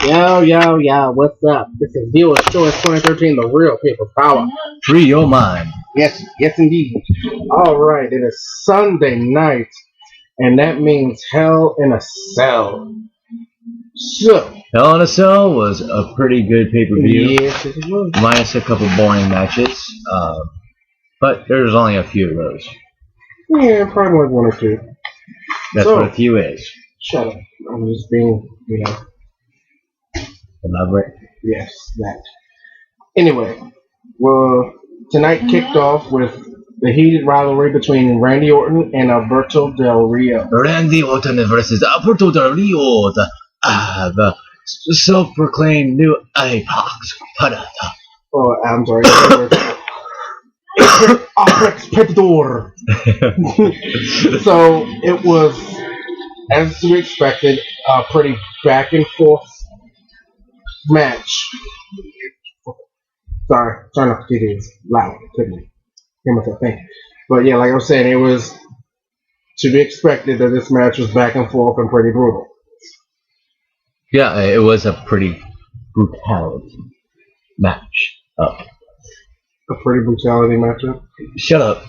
Yo, what's up? This is Viewer's Choice 2013, the real people's power. Free your mind. Yes, indeed. Alright, it is Sunday night, and that means Hell in a Cell. So, Hell in a Cell was a pretty good pay-per-view. yes, it was. Minus a couple boring matches. But there's only a few of those. Yeah, probably like one or two. That's what a few is. Shut up. I'm just being, Elaborate. Yes, that. Anyway, well, tonight kicked off with the heated rivalry between Randy Orton and Alberto Del Rio. Randy Orton versus Alberto Del Rio, the self-proclaimed new Apex Predator. Oh, I'm sorry. Apex Predator. So it was, as we expected, a pretty back and forth match. Sorry not to TV. It's loud. Couldn't hear myself think. But yeah, like I was saying, it was to be expected that this match was back and forth and pretty brutal. Yeah, it was a pretty brutality match. A pretty brutality matchup. Shut up.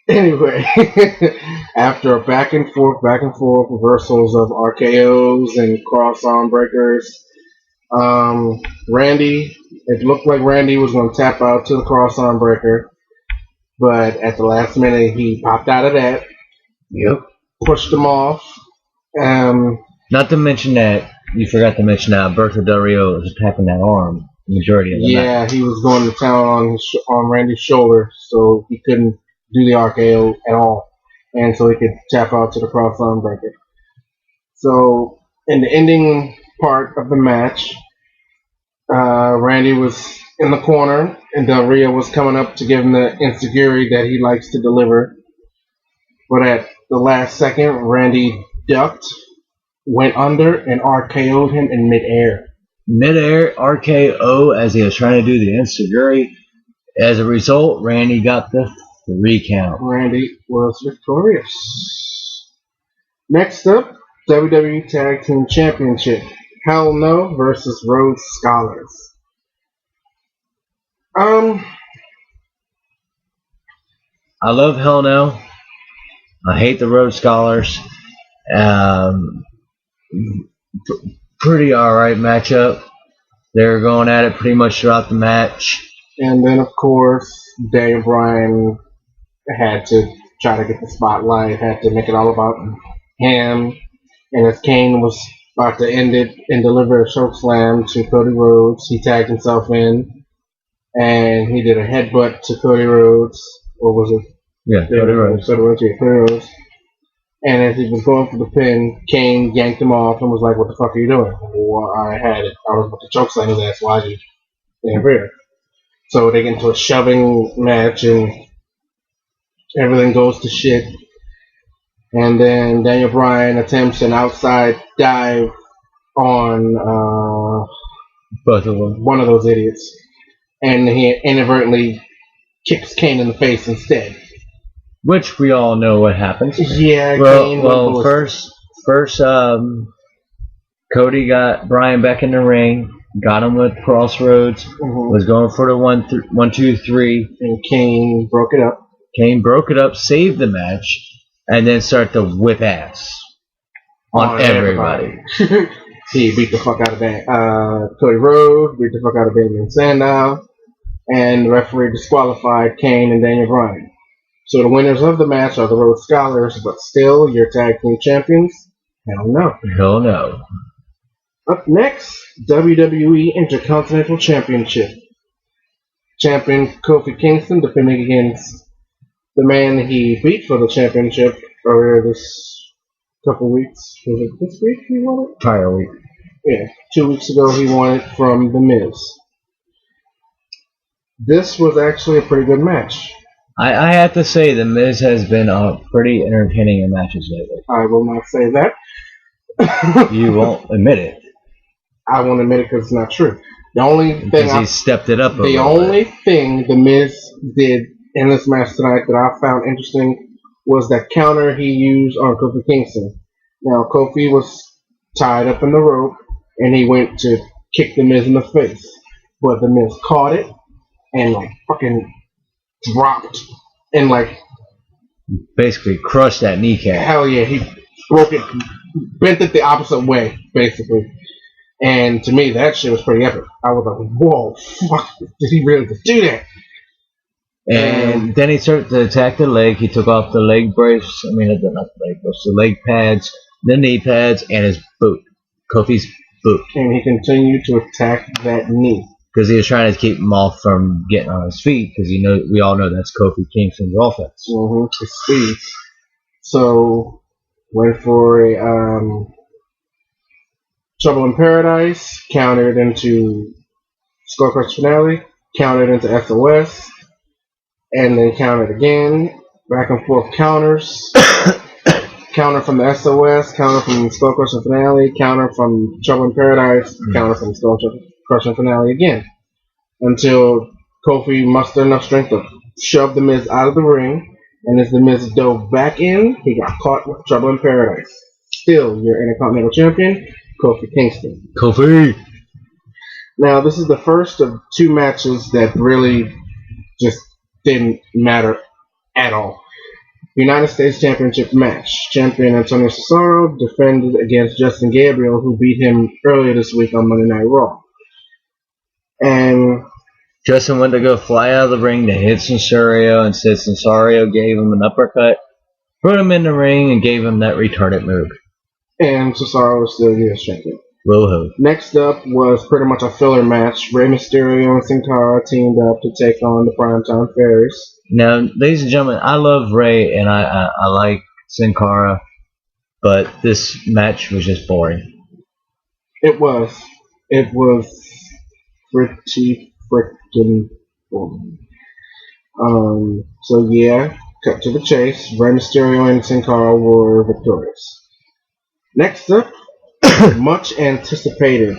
Anyway, after back and forth reversals of RKOs and cross arm breakers, it looked like Randy was going to tap out to the cross arm breaker, but at the last minute he popped out of that. Yep. Pushed him off. Not to mention that you forgot to mention that Alberto Del Rio was attacking that arm the majority of the night. He was going to town on Randy's shoulder, so he couldn't do the RKO at all, and so he could tap out to the cross arm breaker. So in the ending part of the match, Randy was in the corner, and Del Rio was coming up to give him the enziguri that he likes to deliver. But at the last second, Randy ducked, went under, and RKO'd him in midair. Midair RKO as he was trying to do the enziguri. As a result, Randy got the 3 count. Randy was victorious. Next up, WWE Tag Team Championship. Hell No versus Rhodes Scholars. I love Hell No. I hate the Rhodes Scholars. Pretty alright matchup. They were going at it pretty much throughout the match. And then, of course, Daniel Bryan had to try to get the spotlight, had to make it all about him. And as Kane was about to end it and deliver a chokeslam to Cody Rhodes, he tagged himself in, and he did a headbutt to Cody Rhodes. Or was it? Yeah, Cody Rhodes. Cody Rhodes. And as he was going for the pin, Kane yanked him off and was like, "What the fuck are you doing?" Well, I had it. I was about to chokeslam his ass. Why you stand here? So they get into a shoving match, and everything goes to shit. And then Daniel Bryan attempts an outside dive on both of them. One of those idiots, and he inadvertently kicks Kane in the face instead. Which we all know what happens. Yeah. Well, first, Cody got Bryan back in the ring, got him with Crossroads, was going for the 1, 2, 3, and Kane broke it up. Kane broke it up, saved the match, and then started to whip ass on everybody. He beat the fuck out of Cody Rhodes, beat the fuck out of Damien Sandow, and the referee disqualified Kane and Daniel Bryan. So the winners of the match are the Rhodes Scholars, but still your tag team champions? Hell no. Hell no. Up next, WWE Intercontinental Championship. Champion Kofi Kingston defending against the man he beat for the championship earlier this couple weeks. Was it this week he won it? Prior week. Yeah, 2 weeks ago he won it from The Miz. This was actually a pretty good match. I have to say The Miz has been pretty entertaining in matches lately. I will not say that. You won't admit it. I won't admit it because it's not true. The only thing he stepped it up. The only thing The Miz did in this match tonight that I found interesting was that counter he used on Kofi Kingston. Now Kofi was tied up in the rope, and he went to kick the Miz in the face, but the Miz caught it and like fucking dropped and like Basically crushed that kneecap. hell yeah, he broke it, bent it the opposite way basically. And to me, that shit was pretty epic. I was like, whoa, fuck, did he really just do that? And then he started to attack the leg. He took off the leg brace. I mean, not the leg brace, the leg pads, the knee pads, and his boot. Kofi's boot. And he continued to attack that knee. Because he was trying to keep him off from getting on his feet. Because we all know that's Kofi Kingston's offense. Mm-hmm, his speed. So, went for a Trouble in Paradise, countered into Skullcrush finale, countered into SOS, and then countered again, back and forth counters, counter from the SOS, counter from Skullcrush finale, counter from Trouble in Paradise, counter from Skullcrush finale again, until Kofi mustered enough strength to shove the Miz out of the ring, and as the Miz dove back in, he got caught with Trouble in Paradise. Still, your Intercontinental Champion, Kofi Kingston. Kofi! Now, this is the first of two matches that really just didn't matter at all. United States Championship match. Champion Antonio Cesaro defended against Justin Gabriel, who beat him earlier this week on Monday Night Raw. And Justin went to go fly out of the ring to hit Cesaro, and said Cesaro gave him an uppercut, put him in the ring, and gave him that retarded move. And Cesaro was still US champion. Woohoo. Next up was pretty much a filler match. Rey Mysterio and Sin Cara teamed up to take on the Primetime Fairies. Now, ladies and gentlemen, I love Rey and I like Sin Cara, but this match was just boring. It was pretty freaking boring. So yeah, cut to the chase. Rey Mysterio and Sin Cara were victorious. Next up, much anticipated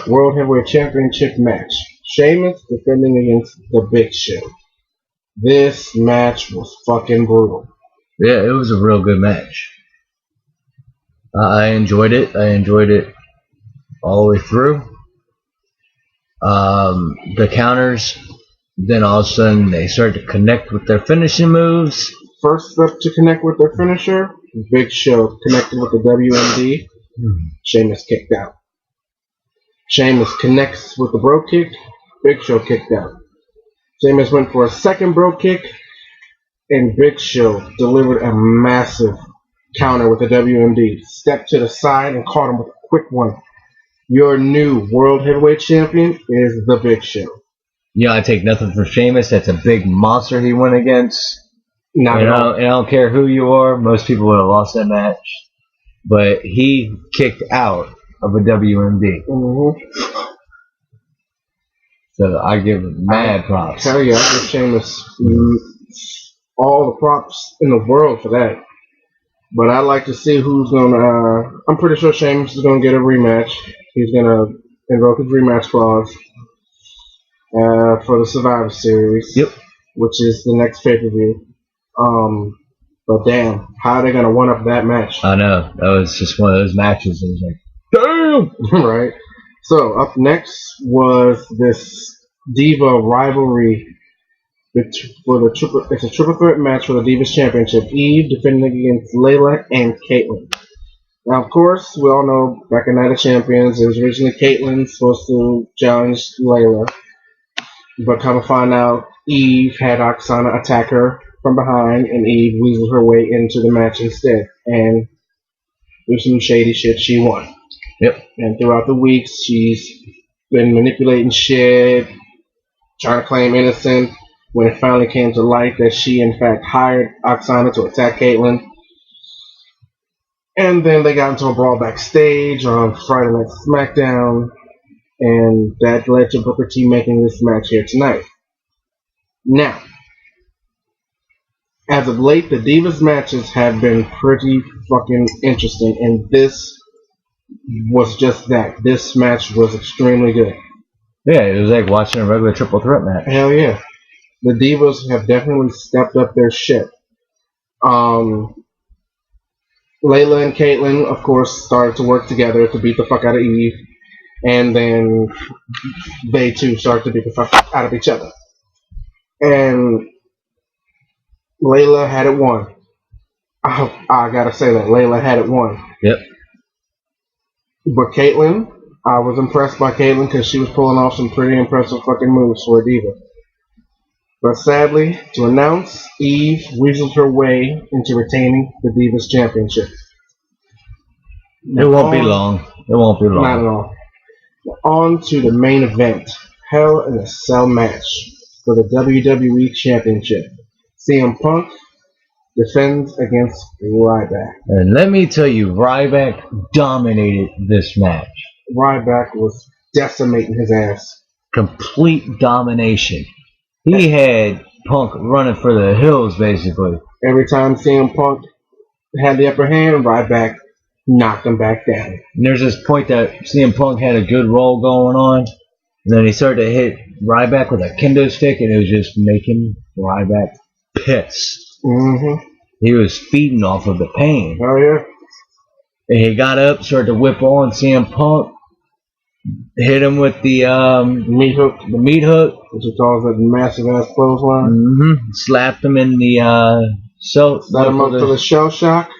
World Heavyweight Championship match. Sheamus defending against the Big Show. This match was fucking brutal. Yeah, it was a real good match. I enjoyed it. I enjoyed it all the way through. The counters, then all of a sudden they started to connect with their finishing moves. First up to connect with their finisher, Big Show connected with the WMD. Sheamus kicked out. Sheamus connects with the bro kick. Big Show kicked out. Sheamus went for a second bro kick, and Big Show delivered a massive counter with the WMD. Stepped to the side and caught him with a quick one. Your new World Heavyweight Champion is the Big Show. You know, I take nothing from Sheamus. That's a big monster he went against. Not at all. And I don't care who you are. Most people would have lost that match. But he kicked out of a WMD. Mm-hmm. So I give him mad props. Hell yeah, I give Sheamus all the props in the world for that. But I'd like to see who's gonna. I'm pretty sure Sheamus is gonna get a rematch. He's gonna invoke his rematch clause for the Survivor Series. Yep. Which is the next pay-per-view. But damn, how are they gonna one up that match? I know. That was just one of those matches. It was like, damn! Right. So up next was this Diva rivalry it's a triple threat match for the Divas Championship. Eve defending against Layla and Caitlyn. Now, of course, we all know back in Night of Champions, it was originally Caitlyn supposed to challenge Layla, but come to find out, Eve had Oksana attack her from behind, and Eve weaseled her way into the match instead. And with some shady shit, she won. Yep. And throughout the weeks, she's been manipulating shit, trying to claim innocent. When it finally came to light that she, in fact, hired Oksana to attack Caitlyn. And then they got into a brawl backstage on Friday Night SmackDown. And that led to Booker T making this match here tonight. Now, as of late, the Divas matches have been pretty fucking interesting. And this was just that. This match was extremely good. Yeah, it was like watching a regular triple threat match. Hell yeah. The Divas have definitely stepped up their shit. Layla and Caitlyn, of course, started to work together to beat the fuck out of Eve. And then they two start to beat the fuck out of each other. And Layla had it won. I gotta say that Layla had it won. Yep. But Caitlyn, I was impressed by Caitlyn because she was pulling off some pretty impressive fucking moves for a diva. But sadly, to announce, Eve weaseled her way into retaining the Divas Championship. It won't be long. It won't be long. Not at all. On to the main event. Hell in a Cell match for the WWE Championship. CM Punk defends against Ryback. And let me tell you, Ryback dominated this match. Ryback was decimating his ass. Complete domination. He had Punk running for the hills, basically. Every time CM Punk had the upper hand, Ryback knocked him back down. And there's this point that CM Punk had a good roll going on, and then he started to hit Ryback with a kendo stick, and it was just making Ryback pissed. Mm-hmm. He was feeding off of the pain. Oh, yeah. And he got up, started to whip on CM Punk, hit him with the meat hook. The meat hook. Which he calls a massive ass clothesline. Mm-hmm. Slapped him in the set him up to the shell shock.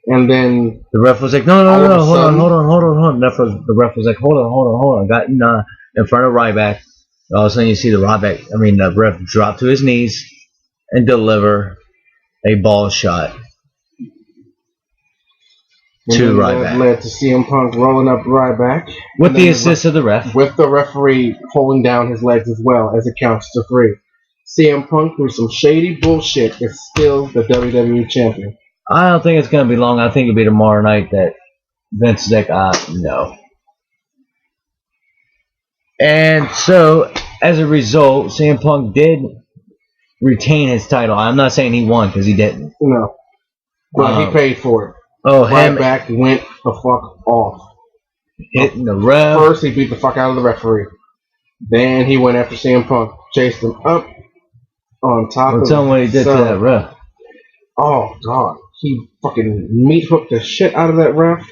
And then the ref was like, no, hold on. The ref was like, hold on. Got in front of Ryback. All of a sudden you see the ref drop to his knees and deliver a ball shot to Ryback. That led to CM Punk rolling up Ryback. With the assist of the ref. With the referee holding down his legs as well as it counts to 3. CM Punk, through some shady bullshit, is still the WWE Champion. I don't think it's going to be long. I think it'll be tomorrow night that Vince is like, no. And so, as a result, CM Punk did retain his title. I'm not saying he won because he didn't. No. But he paid for it. Ryback went the fuck off. Hitting the ref. First, he beat the fuck out of the referee. Then he went after CM Punk, chased him up on top of tell him what he did to that ref. Oh, God. He fucking meat hooked the shit out of that ref.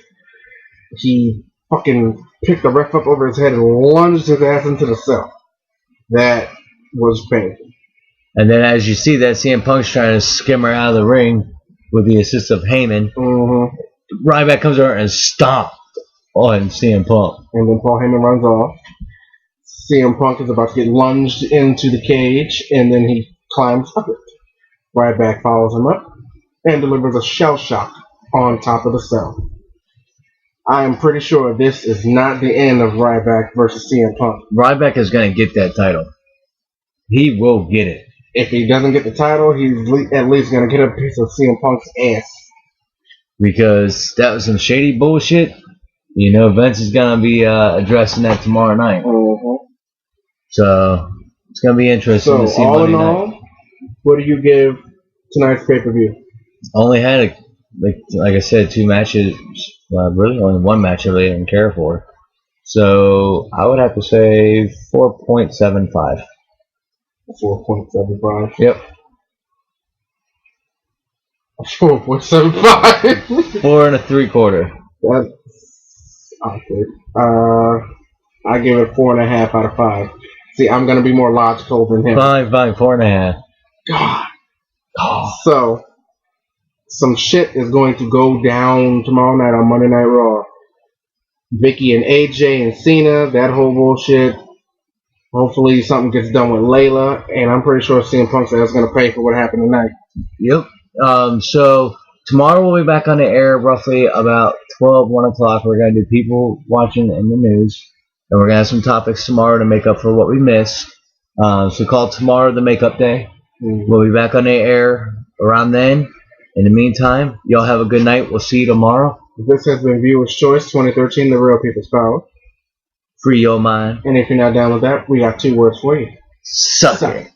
He fucking picked the ref up over his head and lunged his ass into the cell. That was painful. And then as you see that CM Punk's trying to skim her out of the ring with the assist of Heyman, Ryback comes over and stomps on CM Punk. And then Paul Heyman runs off. CM Punk is about to get lunged into the cage, and then he climbs up it. Ryback follows him up and delivers a shell shock on top of the cell. I am pretty sure this is not the end of Ryback versus CM Punk. Ryback is going to get that title. He will get it. If he doesn't get the title, he's at least going to get a piece of CM Punk's ass. Because that was some shady bullshit. You know, Vince is going to be addressing that tomorrow night. So, it's going to be interesting to see Monday night. So, all in all, what do you give tonight's pay-per-view? Only had, like I said, 2 matches. Really only 1 match I really didn't care for. So, I would have to say 4.75. 4.75? Yep. 4.75? 4 3/4. That's awkward. I give it 4.5 out of 5. See, I'm going to be more logical than him. 4.5. God. Oh. So, some shit is going to go down tomorrow night on Monday Night Raw. Vicky and AJ and Cena, that whole bullshit. Hopefully something gets done with Layla, and I'm pretty sure CM Punk's ass is going to pay for what happened tonight. Yep. So, tomorrow we'll be back on the air roughly about 1 o'clock. We're going to do people watching in the news, and we're going to have some topics tomorrow to make up for what we missed. So call tomorrow the makeup day. We'll be back on the air around then. In the meantime, y'all have a good night. We'll see you tomorrow. This has been Viewer's Choice 2013, The Real People's Power. Free your mind. And if you're not down with that, we got 2 words for you. Suck it.